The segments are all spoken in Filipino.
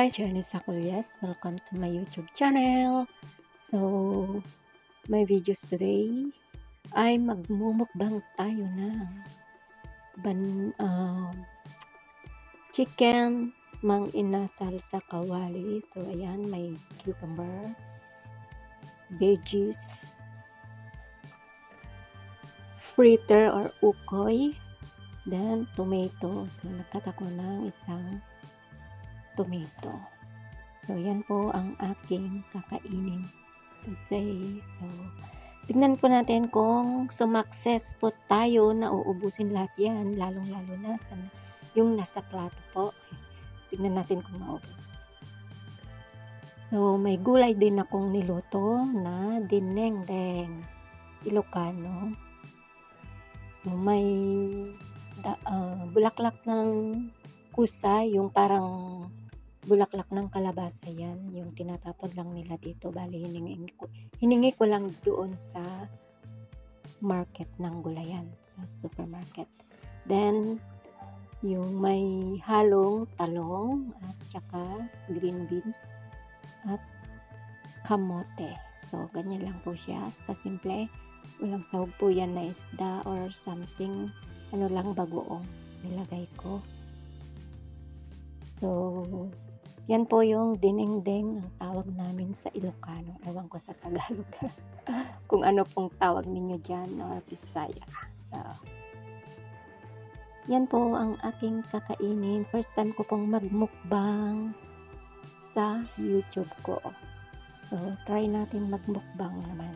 Hi, Janice Aculias. Welcome to my YouTube channel. So, my videos today ay magmumukbang tayo ng chicken mang inasal sa kawali. So, ayan, may cucumber, veggies, fritter or ukoy, then tomato. So, nagkata ko ng isang tomato. So, yan po ang aking kakainin today. So, tignan po natin kung sumakses po tayo na uubusin lahat yan, lalong-lalo na sa yung nasa plato po. Tignan natin kung maubos. So, may gulay din akong niluto na dinengdeng Ilocano. So, may bulaklak ng kusa, yung parang bulaklak ng kalabasa yan, yung tinatapon lang nila dito. Bali, hiningi ko lang doon sa market ng gulayan, sa supermarket. Then, yung may halong talong at saka green beans at kamote. So, ganyan lang po siya. Kasimple. Walang sahog po yan na isda or something. Ano lang, bagoong nilagay ko. So, yan po yung dinengdeng ang tawag namin sa Ilocano. Ewan ko sa Tagalog kung ano pong tawag ninyo dyan or Bisaya. So, yan po ang aking kakainin. First time ko pong magmukbang sa YouTube ko. So, try natin magmukbang naman.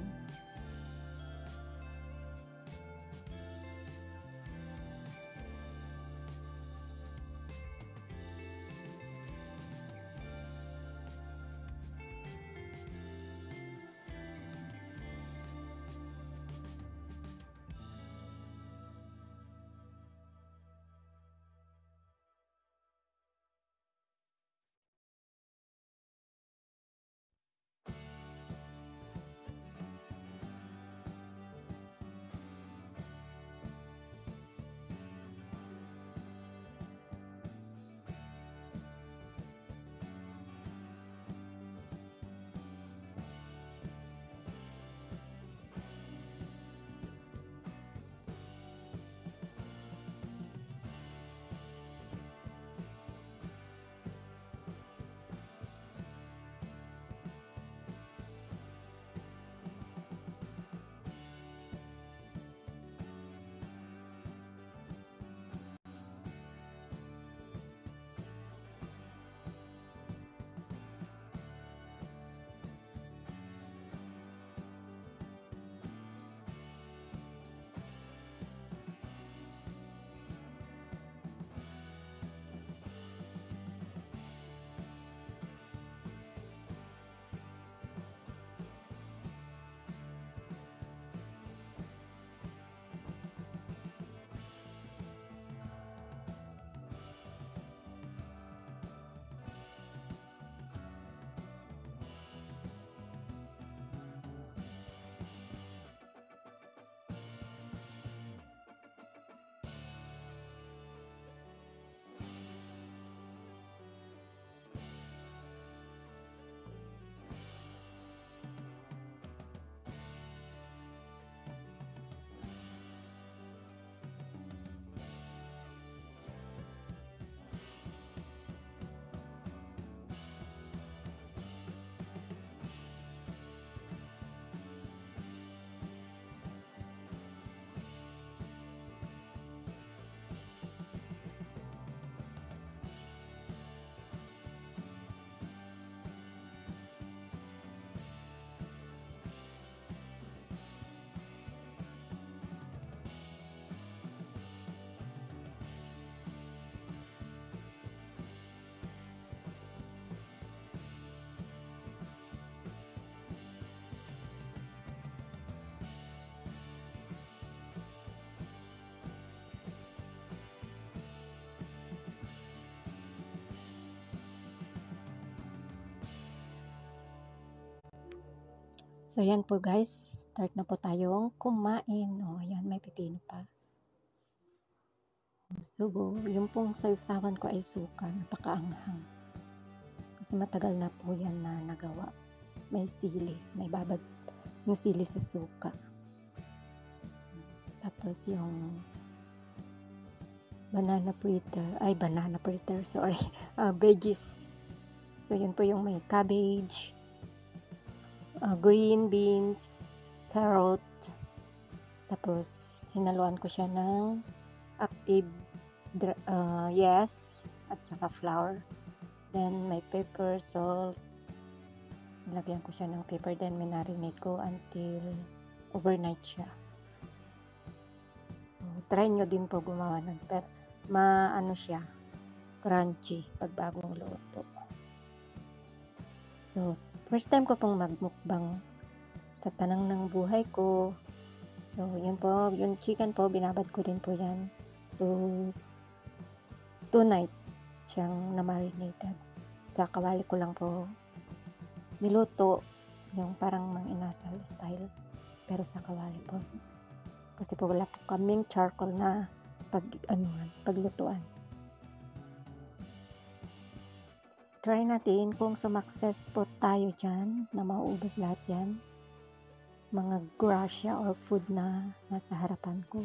So, yan po guys. Start na po tayong kumain. O, yan, may pipino pa. Subo. Yung pong sausawan ko ay suka. Napakaanghang. Kasi matagal na po yan na nagawa. May sili, may babad yung sili sa suka. Tapos yung banana fritter, sorry, veggies. So yun po yung may cabbage, green beans, carrot. Tapos hinaluan ko siya ng active yes at saka flour. Then may pepper, salt. Nilagyan ko siya ng pepper, then minarinate ko until overnight siya. So try nyo din po gumawa nun, pero maano siya, crunchy pag bagong luto. So first time ko pong magmukbang sa tanang ng buhay ko. So yun po, yung chicken po, binabad ko din po yan to 2 night siyang na-marinated. Sa kawali ko lang po niluto, yung parang mang inasal style, pero sa kawali po. Kasi po wala po kaming charcoal na paglutuan. Try natin kung sumakses po tayo dyan na mauubos lahat yan. Mga grasya or food na nasa harapan ko.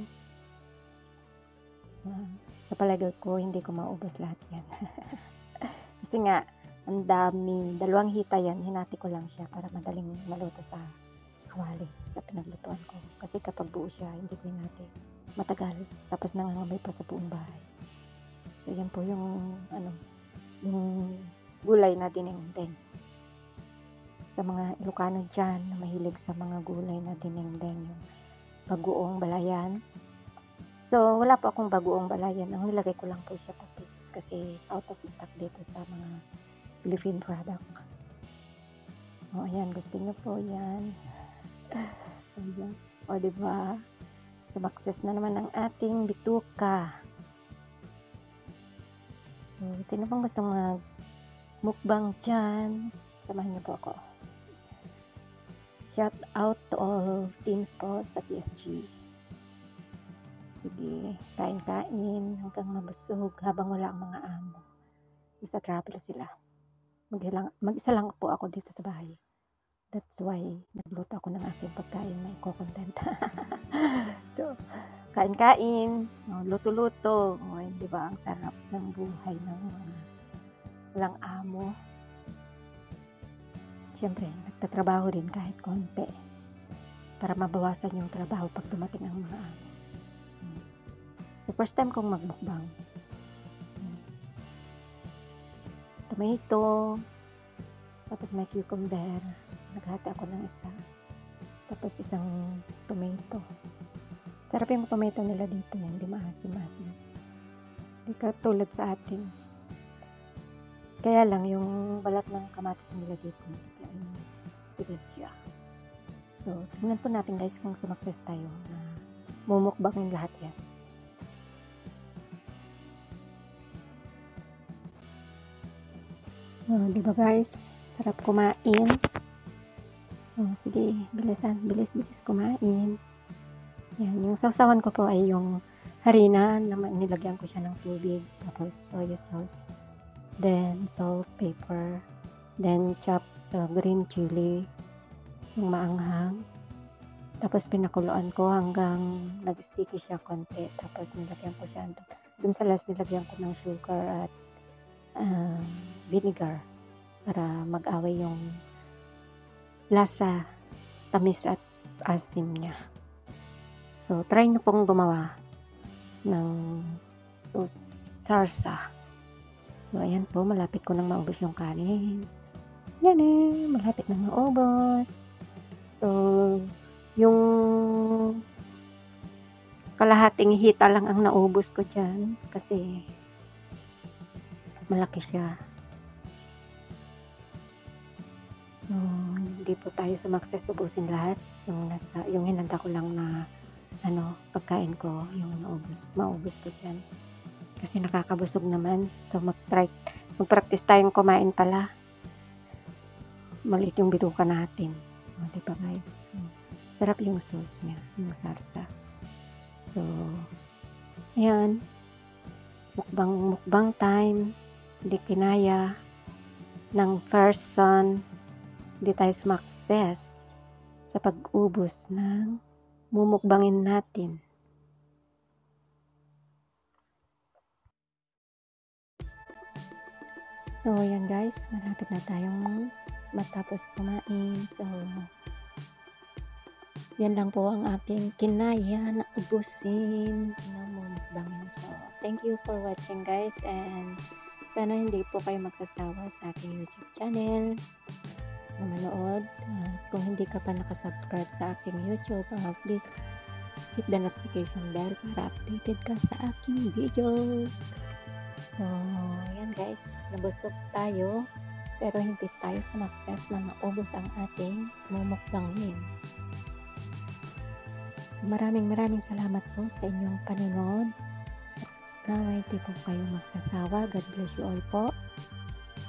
Sa palagay ko, hindi ko maubos lahat yan. Kasi nga, ang dami. 2 hita yan. Hinati ko lang siya para madaling maluto sa kawali, sa pinaglutuan ko. Kasi kapag buo siya, hindi ko hinati. Matagal. Tapos nangangamay pa sa buong bahay. So, yan po yung, yung gulay na dinengdeng. Sa mga Ilocano dyan, na mahilig sa mga gulay na dinengdeng, yung bagoong balayan. So, wala po akong bagoong balayan. Ang nilagay ko lang po siya patis kasi out of stock dito sa mga Philippine product. O, ayan. Gusto nyo po yan. Ayan. O, diba? Sumakses na naman ang ating bituka. So, sino pang gusto mag-mukbang dyan? Samahan niyo po ako. Shout out to all teams po sa TSG. Sige, kain-kain hanggang mabusog habang wala ang mga amo. Isa travel sila. Mag-isa lang po ako dito sa bahay. That's why nagluto ako ng aking pagkain na i-content. So, kain-kain, luto-luto. Di ba ang sarap ng buhay ng mga walang amo. Siyempre, nagtatrabaho rin kahit konti para mabawasan yung trabaho pag dumating ang mga amo. So, first time kong magmukbang. Tomato, tapos may cucumber. Naghati ako ng isa. Tapos isang tomato. Sarap yung tomato nila dito, hindi maasim-asim. Hindi katulad sa atin. Kaya lang, yung balat ng kamatis nila dito, tigas siya. So, tingnan po natin guys kung sumakses tayo na mumukbangin lahat yan. Diba guys, sarap kumain. Sige, bilis kumain. Yan, yung sausawan ko po ay yung harina, nilagyan ko siya ng tubig, tapos soy sauce, then salt, pepper, then chopped green chili, yung maanghang. Tapos pinakuluan ko hanggang nag-sticky siya konti, tapos nilagyan ko siya dun sa last, nilagyan ko ng sugar at vinegar para mag-away yung lasa, tamis at asim niya. So, try nyo pong gumawa ng sarsa. So, ayan po, malapit ko nang maubos yung kanin. Yan malapit nang maubos. So, yung kalahating hita lang ang naubos ko dyan kasi malaki siya. So, hindi po tayo sumakses ubusin lahat. Yung hinanda ko lang na pagkain ko, yung maubos ko dyan. Kasi nakakabusog naman. So, mag-practice tayong kumain pala. Maliit yung bituka natin. Diba guys? Sarap yung sauce niya, yung salsa. So, ayan. Mukbang time. Hindi kinaya. ng person, hindi tayo sumakses sa pag-ubos ng mumukbangin natin. So, yan guys, malapit na tayong matapos kumain. So, yan lang po ang aking kinaya na ubusin ng mumukbangin. So, thank you for watching guys, and sana hindi po kayo magsasawa sa aking YouTube channel na manood. Kung hindi ka pa nakasubscribe sa aking YouTube, please hit the notification bell para updated ka sa aking videos. So, yan guys, nabusog tayo pero hindi tayo sumakses na maubos ang ating mumukbangin. So, maraming salamat po sa inyong panonood. Naway di po kayo magsasawa. God bless you all po.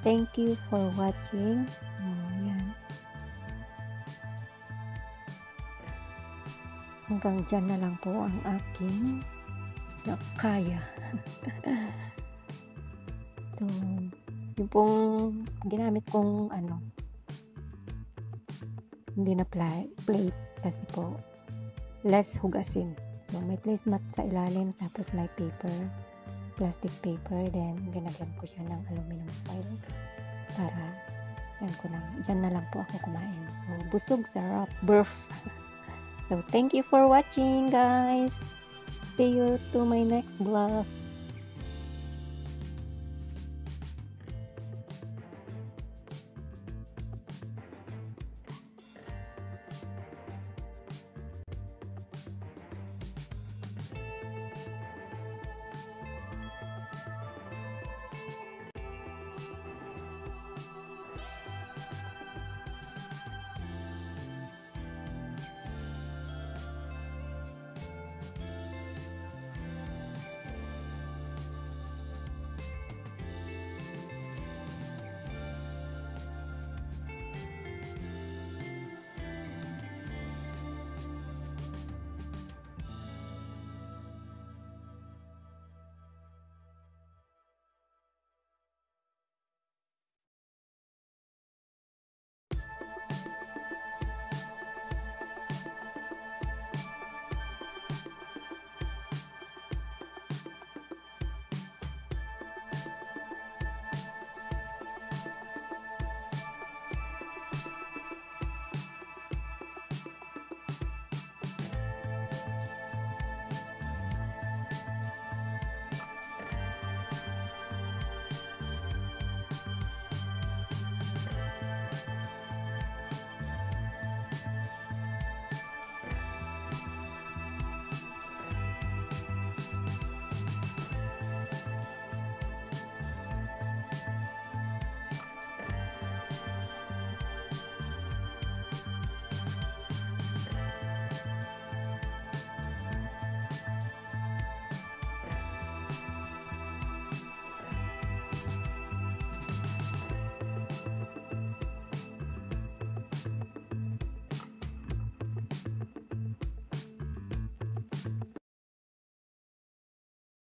Thank you for watching. Yan. Hanggang dyan na lang po ang aking kaya. So, yung pong ginamit kong hindi na plate kasi po less hugasin. So, may placemat sa ilalim, tapos may paper, plastic paper, then ginagyan ko siya ng aluminum foil para dyan na lang po ako kumain. So, busog, sarap, burf. So, thank you for watching guys. See you to my next vlog.